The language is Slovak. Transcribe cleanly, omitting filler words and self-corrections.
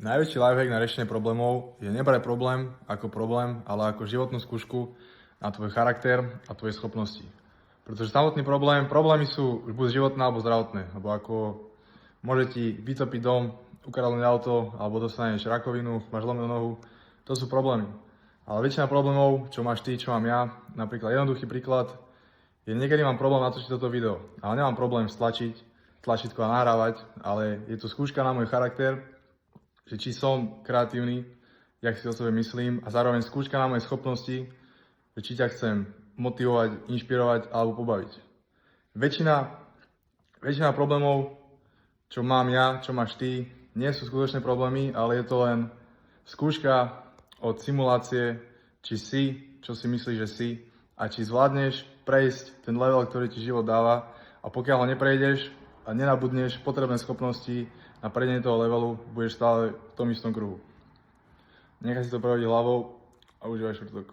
Najväčší lifehack na riešenie problémov je nebrať problém, ale ako životnú skúšku na tvoj charakter a tvoje schopnosti. Pretože samotný problémy sú buď životné alebo zdravotné, lebo ako môže ti vytopiť dom, ukradnúť auto, alebo dostaneš rakovinu, máš zlomenú nohu, to sú problémy. Ale väčšina problémov, čo máš ty, čo mám ja, napríklad jednoduchý príklad, je niekedy mám problém natočiť toto video, ale nemám problém stlačiť tlačítko a nahrávať, ale je to skúška na môj charakter, že či som kreatívny, jak si o sebe myslím, a zároveň skúška na moje schopnosti, že či ťa chcem motivovať, inšpirovať alebo pobaviť. Väčšina problémov, čo mám ja, čo máš ty, nie sú skutočné problémy, ale je to len skúška od simulácie, či si, čo si myslíš, že si, a či zvládneš prejsť ten level, ktorý ti život dáva, a pokiaľ ho neprejdeš a nenabudneš potrebné schopnosti na prejdenie toho levelu, budeš stále v tom istom kruhu. Nechaj si to prehodiť hlavou a užívaj štvrtok.